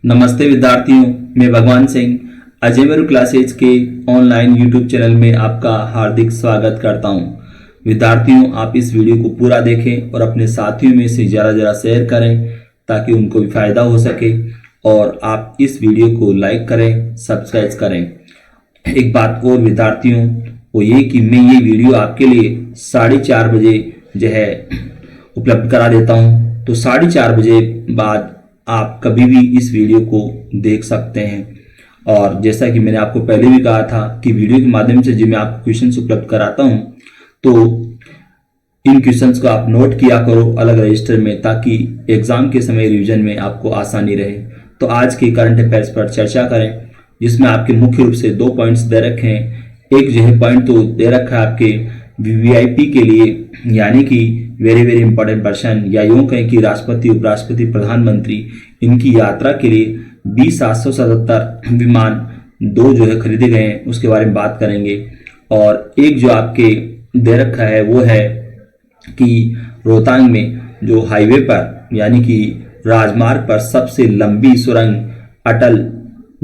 नमस्ते विद्यार्थियों, मैं भगवान सिंह अजयमेरू क्लासेज के ऑनलाइन यूट्यूब चैनल में आपका हार्दिक स्वागत करता हूं। विद्यार्थियों, आप इस वीडियो को पूरा देखें और अपने साथियों में से ज़रा शेयर करें ताकि उनको भी फायदा हो सके, और आप इस वीडियो को लाइक करें, सब्सक्राइब करें। एक बात और विद्यार्थियों, वो ये कि मैं ये वीडियो आपके लिए 4:30 बजे जो है उपलब्ध करा देता हूँ, तो 4:30 बजे बाद आप कभी भी इस वीडियो को देख सकते हैं। और जैसा कि मैंने आपको पहले भी कहा था कि वीडियो के माध्यम से जो मैं आपको क्वेश्चंस उपलब्ध कराता हूं, तो इन क्वेश्चंस को आप नोट किया करो अलग रजिस्टर में, ताकि एग्जाम के समय रिवीजन में आपको आसानी रहे। तो आज के करंट अफेयर्स पर चर्चा करें, जिसमें आपके मुख्य रूप से 2 पॉइंट्स दे रखे हैं। एक जो है पॉइंट तो दे रखा है आपके वीवीआईपी के लिए, यानी कि वेरी वेरी इंपॉर्टेंट पर्सन, या यूं कहें कि राष्ट्रपति, उपराष्ट्रपति, प्रधानमंत्री, इनकी यात्रा के लिए 20,777 विमान 2 जो है खरीदे गए हैं, उसके बारे में बात करेंगे। और एक जो आपके दे रखा है वो है कि रोहतांग में जो हाईवे पर, यानी कि राजमार्ग पर सबसे लंबी सुरंग अटल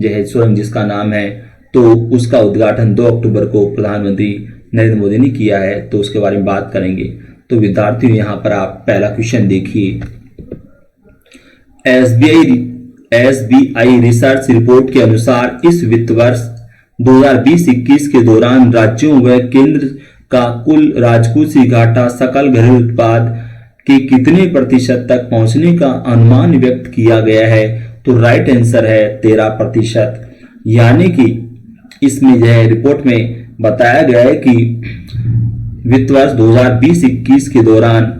जो है सुरंग जिसका नाम है, तो उसका उद्घाटन 2 अक्टूबर को प्रधानमंत्री नरेंद्र मोदी ने किया है, तो उसके बारे में बात करेंगे। तो विद्यार्थियों, यहाँ पर आप पहला क्वेश्चन देखिए। एसबीआई रिसर्च रिपोर्ट के अनुसार इस वित्त वर्ष 2020-21 के दौरान राज्यों व केंद्र का कुल राजकोषीय घाटा सकल घरेलू उत्पाद के कितने प्रतिशत तक पहुंचने का अनुमान व्यक्त किया गया है? तो राइट आंसर है 13%। यानी कि इसमें जो है रिपोर्ट में बताया गया है कि वित्त वर्ष 2020-21 के दौरान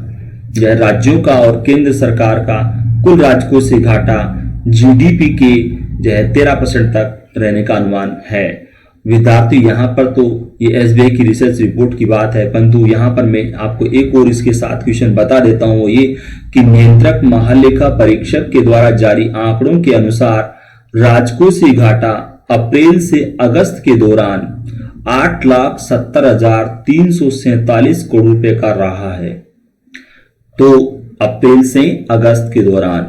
जो है राज्यों का और केंद्र सरकार का कुल राजकोषीय घाटा जीडीपी के जो है 13% तक रहने का अनुमान है। विद्यार्थी, यहाँ पर तो ये एसबीआई की रिसर्च रिपोर्ट की बात है, परंतु यहाँ पर मैं आपको एक और इसके साथ क्वेश्चन बता देता हूँ, वो ये कि नियंत्रक महालेखा परीक्षक के द्वारा जारी आंकड़ों के अनुसार राजकोषीय घाटा अप्रैल से अगस्त के दौरान 8,70,347 करोड़ रुपए का रहा है। तो अप्रैल से अगस्त के दौरान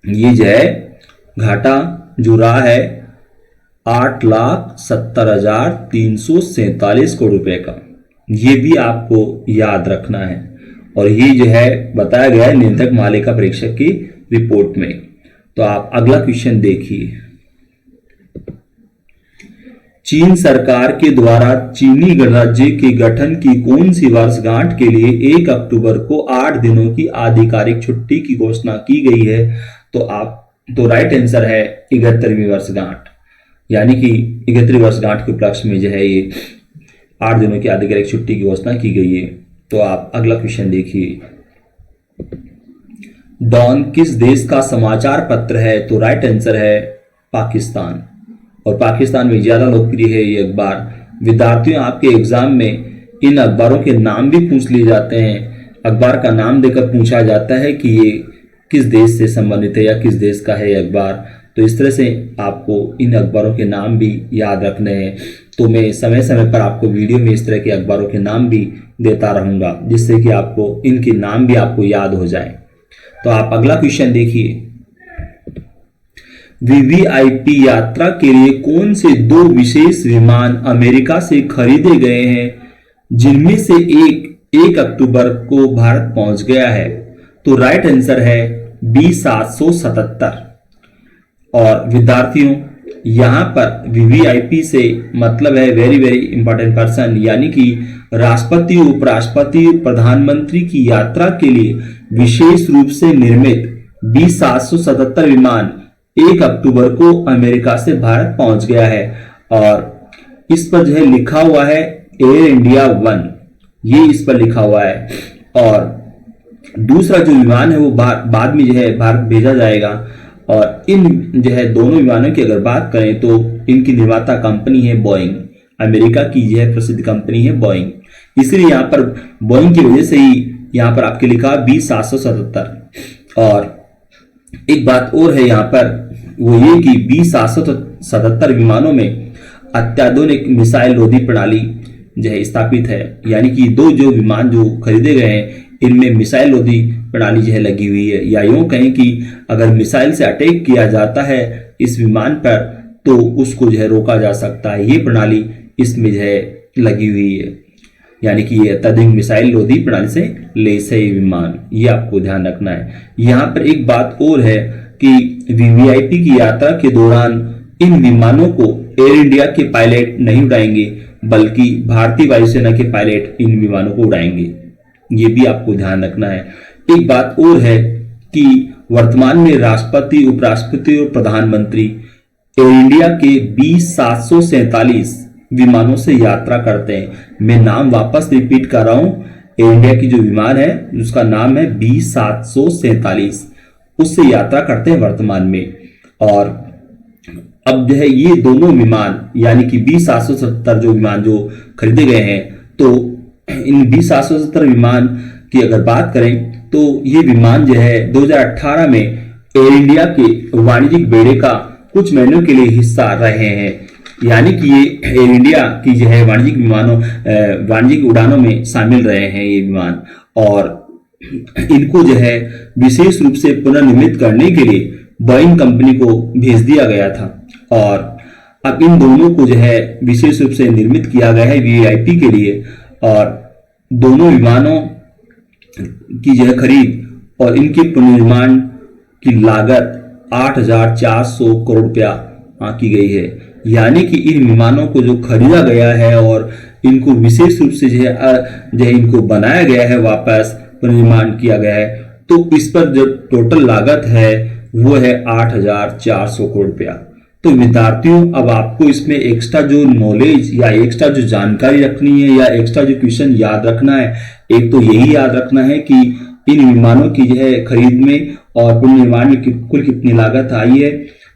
ये जो है घाटा जो रहा है 8,70,347 करोड़ रुपए का, ये भी आपको याद रखना है। और ये जो है बताया गया है नियंत्रक महालेखा परीक्षक की रिपोर्ट में। तो आप अगला क्वेश्चन देखिए। चीन सरकार के द्वारा चीनी गणराज्य के गठन की कौन सी वर्षगांठ के लिए 1 अक्टूबर को 8 दिनों की आधिकारिक छुट्टी की घोषणा की गई है? तो राइट आंसर है 71वीं वर्षगांठ, यानी कि 71वीं वर्षगांठ के उपलक्ष्य में जो है ये 8 दिनों की आधिकारिक छुट्टी की घोषणा की गई है। तो आप अगला क्वेश्चन देखिए। डॉन किस देश का समाचार पत्र है? तो राइट आंसर है पाकिस्तान, और पाकिस्तान में ज्यादा लोकप्रिय है ये अखबार। विद्यार्थियों, आपके एग्जाम में इन अखबारों के नाम भी पूछ लिए जाते हैं। अखबार का नाम देकर पूछा जाता है कि ये किस देश से संबंधित है या किस देश का है ये अखबार। तो इस तरह से आपको इन अखबारों के नाम भी याद रखने हैं। तो मैं समय समय पर आपको वीडियो में इस तरह के अखबारों के नाम भी देता रहूंगा, जिससे कि आपको इनके नाम भी आपको याद हो जाए। तो आप अगला क्वेश्चन देखिए। वीवीआईपी यात्रा के लिए कौन से 2 विशेष विमान अमेरिका से खरीदे गए हैं, जिनमें से एक 1 अक्टूबर को भारत पहुंच गया है? तो राइट आंसर है B777। और विद्यार्थियों, यहां पर वीवीआईपी से मतलब है वेरी वेरी इंपॉर्टेंट पर्सन, यानी कि राष्ट्रपति, उपराष्ट्रपति, प्रधानमंत्री की यात्रा के लिए विशेष रूप से निर्मित B777 विमान 1 अक्टूबर को अमेरिका से भारत पहुंच गया है। और इस पर जो है लिखा हुआ है एयर इंडिया 1, ये इस पर लिखा हुआ है। और दूसरा जो विमान है वो बाद में जो है भारत भेजा जाएगा। और इन जो है दोनों विमानों की अगर बात करें तो इनकी निर्माता कंपनी है बोइंग, अमेरिका की जो है प्रसिद्ध कंपनी है बोइंग, इसलिए यहाँ पर बोइंग की वजह से ही यहाँ पर आपके लिखा B777। और एक बात और है यहाँ पर, वो ये कि B777 विमानों में अत्याधुनिक मिसाइल रोधी प्रणाली जो है स्थापित है, यानी कि 2 जो विमान जो खरीदे गए हैं इनमें मिसाइल रोधी प्रणाली जो है लगी हुई है, या यूं कहें कि अगर मिसाइल से अटैक किया जाता है इस विमान पर तो उसको जो है रोका जा सकता है। ये प्रणाली इसमें जो है लगी हुई है, यानी कि ये अत्याधुनिक मिसाइल रोधी प्रणाली से लैस है ये विमान, ये आपको ध्यान रखना है। यहाँ पर एक बात और है कि वीवीआईपी की यात्रा के दौरान इन विमानों को एयर इंडिया के पायलट नहीं उड़ाएंगे, बल्कि भारतीय वायुसेना के पायलट इन विमानों को उड़ाएंगे। ये भी आपको ध्यान रखना है। एक बात और है कि वर्तमान में राष्ट्रपति, उपराष्ट्रपति और प्रधानमंत्री एयर इंडिया के 20,747 विमानों से यात्रा करते हैं। मैं नाम वापस रिपीट कर रहा हूं, एयर इंडिया की जो विमान है उसका नाम है 20,747, उससे यात्रा करते हैं वर्तमान में। और अब जो है ये दोनों विमान यानी कि 20,770 जो विमान जो खरीदे गए हैं, तो इन 20,770 विमान की अगर बात करें तो ये विमान जो है 2018 में एयर इंडिया के वाणिज्यिक बेड़े का कुछ महीनों के लिए हिस्सा रहे हैं, यानी कि ये एयर इंडिया की जो है वाणिज्यिक उड़ानों में शामिल रहे हैं ये विमान। और इनको जो है विशेष रूप से पुनर्निर्मित करने के लिए बोइंग कंपनी को भेज दिया गया था, और अब इन दोनों को जो है विशेष रूप से निर्मित किया गया है वीआईपी के लिए। और दोनों विमानों की जो है खरीद और इनके पुनर्निर्माण की लागत 8,400 करोड़ रुपया आंकी गई है, यानी कि इन विमानों को जो खरीदा गया है और इनको विशेष रूप से जो है इनको बनाया गया है, वापस पुनर्निर्माण किया गया है, तो इस पर जो टोटल लागत है वो है 8,400 करोड़ रुपया। तो विद्यार्थियों, अब आपको इसमें एक्स्ट्रा जो नॉलेज या एक्स्ट्रा जो जानकारी रखनी है या एक्स्ट्रा जो क्वेश्चन याद रखना है, एक तो यही याद रखना है कि इन विमानों की जो है खरीद में और पुनर्निर्माण में कुल कितनी लागत आई है,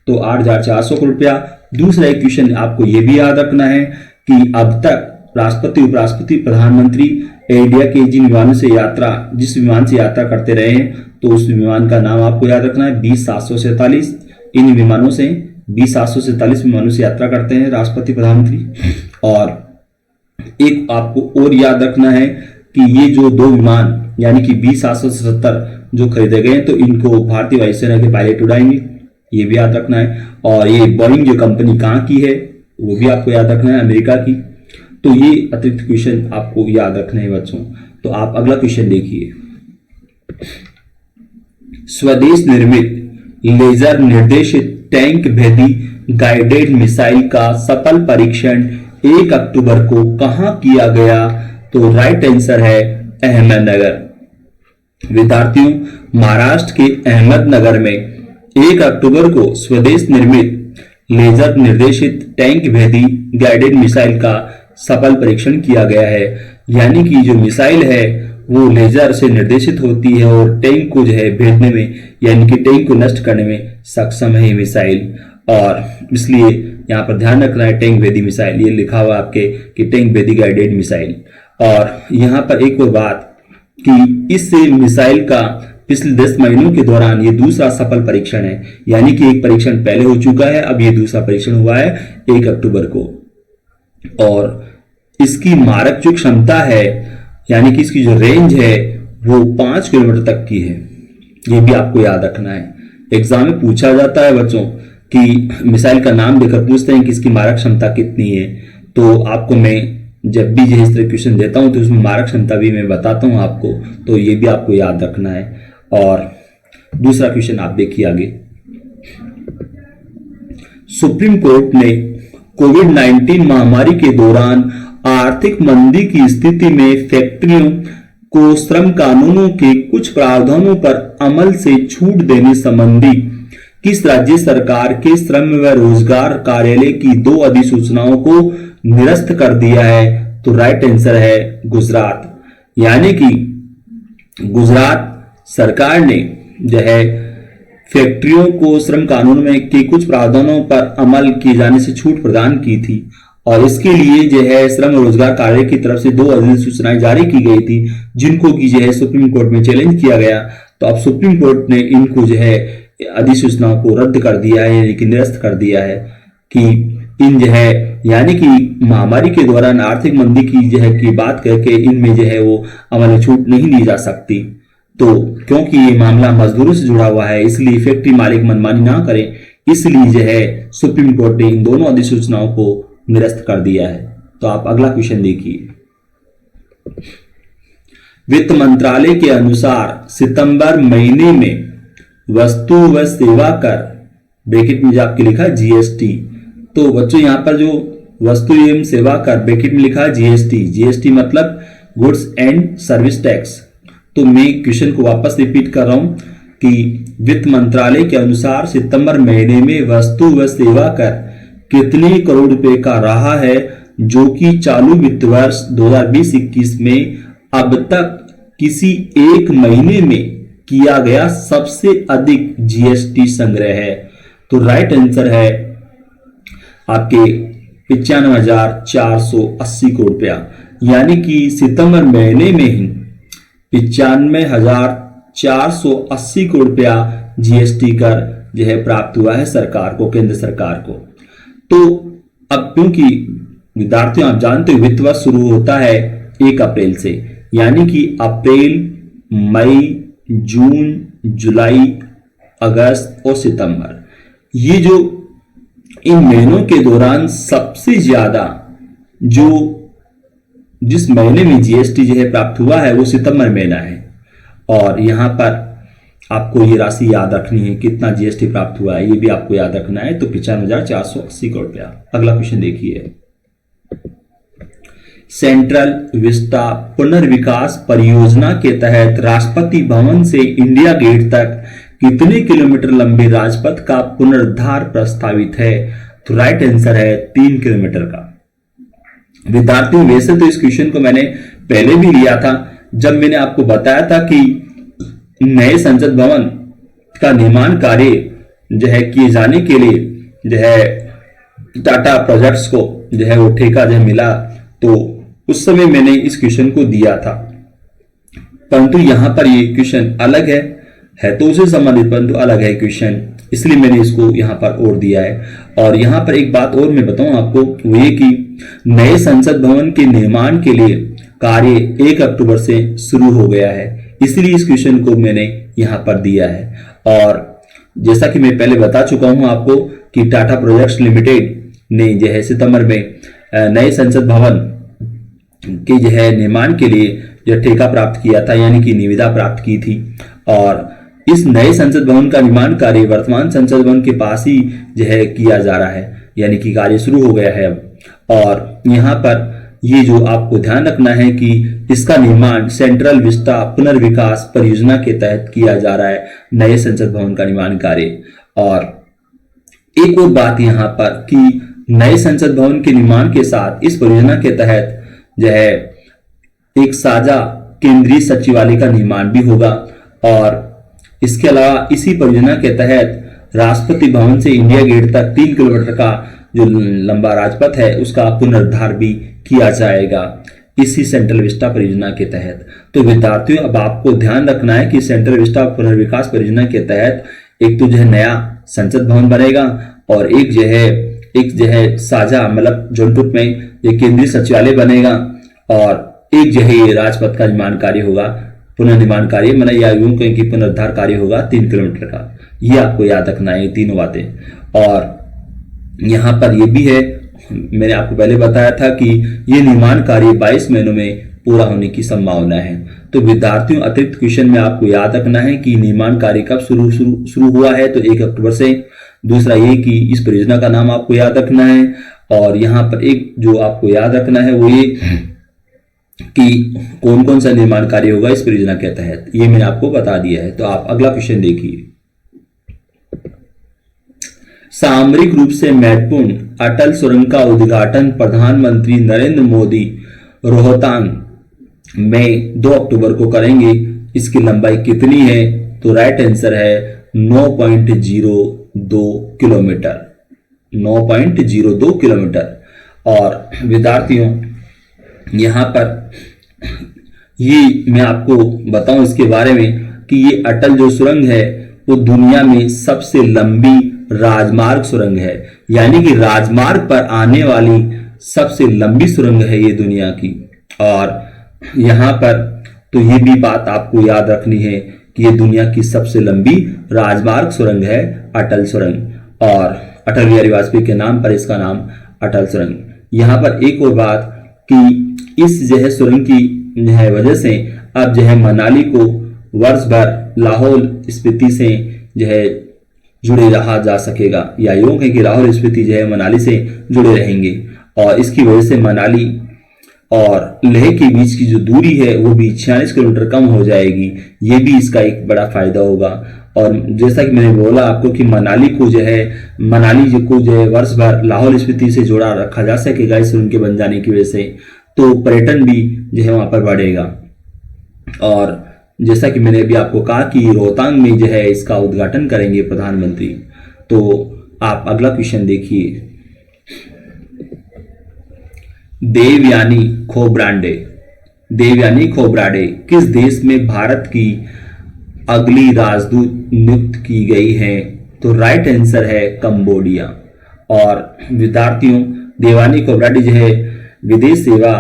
तो 8,400 करोड़ रुपया। दूसरा एक क्वेश्चन आपको ये भी याद रखना है कि अब तक राष्ट्रपति, उपराष्ट्रपति, प्रधानमंत्री एयर इंडिया के जिस विमान से यात्रा करते रहे हैं, तो उस विमान का नाम आपको याद रखना है 20,747। इन विमानों से 20,747 विमानों से यात्रा करते हैं राष्ट्रपति, प्रधानमंत्री। और एक आपको और याद रखना है कि ये जो दो विमान यानी कि 20,770 जो खरीदे गए, तो इनको भारतीय वायुसेना के पायलट उड़ाएंगे, ये भी याद रखना है। और ये बोइंग जो कंपनी कहाँ की है वो भी आपको याद रखना है, अमेरिका की। तो ये अतिरिक्त क्वेश्चन आपको याद रखने हैं बच्चों। तो आप अगला क्वेश्चन देखिए। स्वदेश निर्मित लेजर निर्देशित टैंक भेदी गाइडेड मिसाइल का सफल परीक्षण 1 अक्टूबर को कहां किया गया? तो राइट आंसर है अहमदनगर। विद्यार्थियों, महाराष्ट्र के अहमदनगर में 1 अक्टूबर को स्वदेश निर्मित लेजर निर्देशित टैंक भेदी गाइडेड मिसाइल का सफल परीक्षण किया गया है, यानी कि जो मिसाइल है वो लेजर से निर्देशित होती है और टैंक को जो है भेदने में यानी कि टैंक को नष्ट करने में सक्षम है ये मिसाइल। और इसलिए यहाँ पर ध्यान रखना है टैंक भेदी मिसाइल, ये लिखा हुआ आपके कि टैंक भेदी गाइडेड मिसाइल। और यहाँ पर एक और बात कि इस मिसाइल का पिछले 10 महीनों के दौरान ये दूसरा सफल परीक्षण है, यानी कि एक परीक्षण पहले हो चुका है, अब ये दूसरा परीक्षण हुआ है 1 अक्टूबर को। और इसकी मारक जो क्षमता है यानी कि इसकी जो रेंज है वो 5 किलोमीटर तक की है, ये भी आपको याद रखना है। एग्जाम में पूछा जाता है बच्चों कि मिसाइल का नाम देकर पूछते हैं कि इसकी मारक क्षमता कितनी है, तो आपको मैं जब भी जो इस तरह क्वेश्चन देता हूं तो उसमें मारक क्षमता भी मैं बताता हूं आपको, तो ये भी आपको याद रखना है। और दूसरा क्वेश्चन आप देखिए आगे। सुप्रीम कोर्ट ने कोविड-19 महामारी के दौरान आर्थिक मंदी की स्थिति में फैक्ट्रियों को श्रम कानूनों के कुछ प्रावधानों पर अमल से छूट देने संबंधी किस राज्य सरकार के श्रम व रोजगार कार्यालय की 2 अधिसूचनाओं को निरस्त कर दिया है? तो राइट आंसर है गुजरात। यानी कि गुजरात सरकार ने जो है फैक्ट्रियों को श्रम कानून में के कुछ प्रावधानों पर अमल किए जाने से छूट प्रदान की थी, और इसके लिए जो है श्रम रोजगार कार्यालय की तरफ से 2 अधिसूचनाएं जारी की गई थी, जिनको की जो है सुप्रीम कोर्ट में चैलेंज किया गया। तो अब सुप्रीम कोर्ट ने इनको जो है अधिसूचनाओं को रद्द कर दिया है, यानी कि निरस्त कर दिया है कि इन जो है यानी कि महामारी के दौरान आर्थिक मंदी की जो है की बात करके इनमें जो है वो अमल में छूट नहीं दी जा सकती। तो क्योंकि ये मामला मजदूरों से जुड़ा हुआ है इसलिए फैक्ट्री मालिक मनमानी ना करें, इसलिए जो है सुप्रीम कोर्ट ने इन दोनों अधिसूचनाओं को निरस्त कर दिया है। तो आप अगला क्वेश्चन देखिए। वित्त मंत्रालय के अनुसार सितंबर महीने में वस्तु व सेवा कर ब्रैकेट में जो आपके लिखा जीएसटी, तो बच्चों यहां पर जो वस्तु एवं सेवा कर ब्रैकेट में लिखा जीएसटी, जीएसटी मतलब गुड्स एंड सर्विस टैक्स। तो मैं क्वेश्चन को वापस रिपीट कर रहा हूं कि वित्त मंत्रालय के अनुसार सितंबर महीने में वस्तु व सेवा कर कितने करोड़ रुपए का रहा है, जो कि चालू वित्त वर्ष 2020-21 में अब तक किसी एक महीने में किया गया सबसे अधिक जीएसटी संग्रह है। तो राइट आंसर है आपके 95,480 करोड़ रुपया, यानी कि सितंबर महीने में ही 95,480 करोड़ रुपया जीएसटी कर जो है प्राप्त हुआ है सरकार को, केंद्र सरकार को। तो अब क्योंकि विद्यार्थियों आप जानते हो वित्त वर्ष शुरू होता है 1 अप्रैल से, यानी कि अप्रैल, मई, जून, जुलाई, अगस्त और सितंबर, ये जो इन महीनों के दौरान सबसे ज्यादा जो जिस महीने में जीएसटी जो है प्राप्त हुआ है वो सितंबर महीना है। और यहां पर आपको ये राशि याद रखनी है, कितना जीएसटी प्राप्त हुआ है ये भी आपको याद रखना है। तो 95,480 करोड़ रुपया। अगला क्वेश्चन देखिए। सेंट्रल विस्टा पुनर्विकास परियोजना के तहत राष्ट्रपति भवन से इंडिया गेट तक कितने किलोमीटर लंबे राजपथ का पुनरुद्धार प्रस्तावित है? तो राइट आंसर है 3 किलोमीटर का। विद्यार्थियों वैसे तो इस क्वेश्चन को मैंने पहले भी लिया था जब मैंने आपको बताया था कि नए संसद भवन का निर्माण कार्य जो है किए जाने के लिए जो है टाटा प्रोजेक्ट्स को जो है वो ठेका जो मिला, तो उस समय मैंने इस क्वेश्चन को दिया था। परंतु यहां पर ये क्वेश्चन अलग है तो उसे संबंधित परंतु अलग है क्वेश्चन, इसलिए मैंने इसको यहां पर और दिया है। और यहां पर एक बात और मैं बताऊं आपको, वो ये कि नए संसद भवन के निर्माण के लिए कार्य 1 अक्टूबर से शुरू हो गया है, इसलिए इस क्वेश्चन को मैंने यहां पर दिया है। और जैसा कि मैं पहले बता चुका हूं आपको कि टाटा प्रोजेक्ट्स लिमिटेड ने जो है सितंबर में नए संसद भवन के जो है निर्माण के लिए जो ठेका प्राप्त किया था, यानी कि निविदा प्राप्त की थी। और इस नए संसद भवन का निर्माण कार्य वर्तमान संसद भवन के पास ही जो है किया जा रहा है, यानी कि कार्य शुरू हो गया है अब। और यहाँ पर ये जो आपको ध्यान रखना है कि इसका निर्माण सेंट्रल विस्टा पुनर्विकास परियोजना के तहत किया जा रहा है, नए संसद भवन का निर्माण कार्य। और एक और बात यहाँ पर कि नए संसद भवन के निर्माण के साथ इस परियोजना के तहत जो है एक साझा केंद्रीय सचिवालय का निर्माण भी होगा। और इसके अलावा इसी परियोजना के तहत राष्ट्रपति भवन से इंडिया गेट तक 3 किलोमीटर का जो लंबा राजपथ है उसका पुनरुद्धार भी किया जाएगा इसी सेंट्रल विस्टा परियोजना के तहत। तो विद्यार्थियों अब आपको ध्यान रखना है कि सेंट्रल विस्टा पुनर्विकास परियोजना के तहत एक तो जो है नया संसद भवन बनेगा और एक जो है साझा मतलब जौनपुर में एक केंद्रीय सचिवालय बनेगा, और एक जो है राजपथ का निर्माण कार्य होगा, पुनर्निर्माण कार्य मतलब या यूं कहें कि पुनरुद्धार कार्य होगा 3 किलोमीटर का। ये आपको याद रखना है ये तीनों बातें। और यहाँ पर ये भी है, मैंने आपको पहले बताया था कि ये निर्माण कार्य 22 महीनों में पूरा होने की संभावना है। तो विद्यार्थियों अतिरिक्त क्वेश्चन में आपको याद रखना है कि निर्माण कार्य कब शुरू हुआ है, तो 1 अक्टूबर से। दूसरा ये कि इस परियोजना का नाम आपको याद रखना है। और यहाँ पर एक जो आपको याद रखना है वो ये कि कौन कौन सा निर्माण कार्य होगा इस परियोजना के तहत, ये मैंने आपको बता दिया है। तो आप अगला क्वेश्चन देखिए। सामरिक रूप से महत्वपूर्ण अटल सुरंग का उद्घाटन प्रधानमंत्री नरेंद्र मोदी रोहतांग में 2 अक्टूबर को करेंगे। इसकी लंबाई कितनी है? तो राइट आंसर है 9.02 किलोमीटर, 9.02 किलोमीटर। और विद्यार्थियों यहां पर ये मैं आपको बताऊं इसके बारे में कि ये अटल जो सुरंग है वो दुनिया में सबसे लंबी राजमार्ग सुरंग है, यानी कि राजमार्ग पर आने वाली सबसे लंबी सुरंग है ये दुनिया की। और यहां पर तो ये भी बात आपको याद रखनी है कि ये दुनिया की सबसे लंबी राजमार्ग सुरंग है अटल सुरंग, और अटल बिहारी वाजपेयी के नाम पर इसका नाम अटल सुरंग। यहाँ पर एक और बात कि इस जो है सुरंग की जो है वजह से अब जो है मनाली को वर्ष भर लाहौल स्पीति से जो है जुड़े रहा जा सकेगा, या यूं है कि लाहौल स्पीति जो है मनाली से जुड़े रहेंगे, और इसकी वजह से मनाली और लेह के बीच की जो दूरी है वो भी 46 किलोमीटर कम हो जाएगी। ये भी इसका एक बड़ा फायदा होगा। और जैसा कि मैंने बोला आपको कि मनाली को जो है वर्ष भर लाहौल स्पीति से जोड़ा रखा जा सकेगा इस सुरंग के बन जाने की वजह से, तो पर्यटन भी जो है वहां पर बढ़ेगा। और जैसा कि मैंने अभी आपको कहा कि रोहतांग में जो है इसका उद्घाटन करेंगे प्रधानमंत्री। तो आप अगला क्वेश्चन देखिए। देवयानी खोब्राडे किस देश में भारत की अगली राजदूत नियुक्त की गई है? तो राइट आंसर है कंबोडिया। और विद्यार्थियों, देवयानी खोब्राडे जो है विदेश सेवा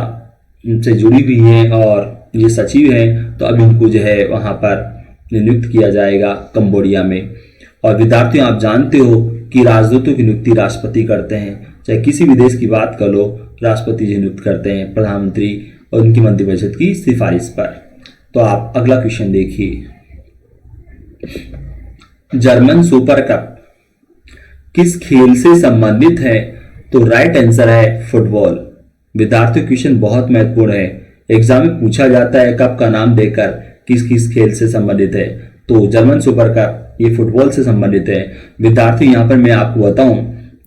से जुड़ी हुई है और ये सचिव हैं, तो अब इनको जो है वहां पर नियुक्त किया जाएगा कंबोडिया में। और विद्यार्थियों, आप जानते हो कि राजदूतों की नियुक्ति राष्ट्रपति करते हैं। चाहे किसी भी देश की बात कर लो, राष्ट्रपति जी नियुक्त करते हैं प्रधानमंत्री और उनकी मंत्रिपरिषद की सिफारिश पर। तो आप अगला क्वेश्चन देखिए। जर्मन सुपर कप किस खेल से संबंधित है? तो राइट आंसर है फुटबॉल। विद्यार्थियों, क्वेश्चन बहुत महत्वपूर्ण है, एग्जाम में पूछा जाता है कप का नाम देकर किस किस खेल से संबंधित है। तो जर्मन सुपर कप ये फुटबॉल से संबंधित है। विद्यार्थी, यहाँ पर मैं आपको बताऊं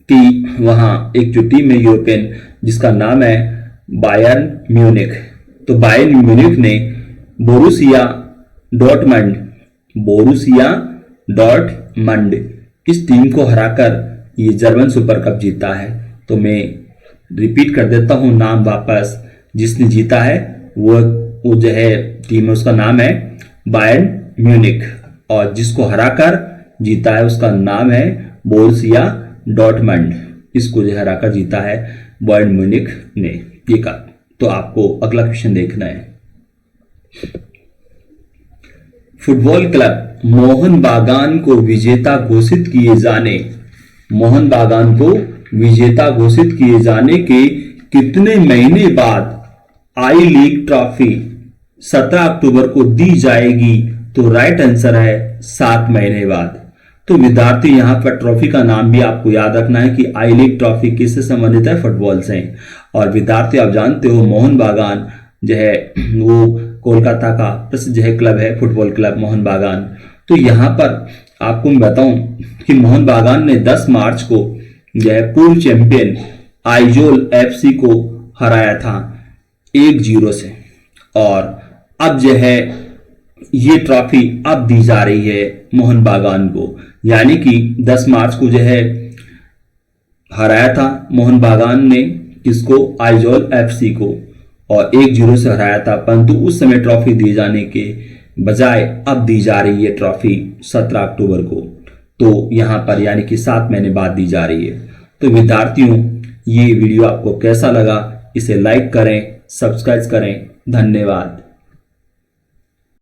कि वहां एक जो टीम है यूरोपियन, जिसका नाम है बायर्न म्यूनिख, तो बायर्न म्यूनिख ने बोरुसिया डॉर्टमंड इस टीम को हराकर ये जर्मन सुपर कप जीता है। तो मैं रिपीट कर देता हूं नाम वापस, जिसने जीता है वो जो है टीम है, उसका नाम है बायर्न म्यूनिख, और जिसको हराकर जीता है उसका नाम है बोरुसिया डॉर्टमंड। इसको जो हराकर जीता है बायर्न म्यूनिख ने। ये कहा। तो आपको अगला क्वेश्चन देखना है। फुटबॉल क्लब मोहन बागान को विजेता घोषित किए जाने के कितने महीने बाद आई लीग ट्रॉफी 17 अक्टूबर को दी जाएगी? तो राइट आंसर है 7 महीने बाद। तो विद्यार्थी, यहां पर ट्रॉफी का नाम भी आपको याद रखना है कि आई लीग ट्रॉफी किससे संबंधित है? फुटबॉल से। और विद्यार्थी, आप जानते हो मोहन बागान जो है वो कोलकाता का प्रसिद्ध है क्लब है, फुटबॉल क्लब मोहन बागान। तो यहां पर आपको मैं बताऊं कि मोहन बागान ने 10 मार्च को जो है पूर्व चैंपियन आइजोल एफसी को हराया था 1-0 से, और अब जो है ये ट्रॉफी अब दी जा रही है मोहन बागान को। यानी कि 10 मार्च को जो है हराया था मोहन बागान ने किसको? आइजोल एफसी को, और 1-0 से हराया था, परंतु उस समय ट्रॉफी दिए जाने के बजाय अब दी जा रही है ट्रॉफी 17 अक्टूबर को। तो यहां पर यानी कि 7 महीने बाद दी जा रही है। तो विद्यार्थियों, ये वीडियो आपको कैसा लगा? इसे लाइक करें, सब्सक्राइब करें। धन्यवाद।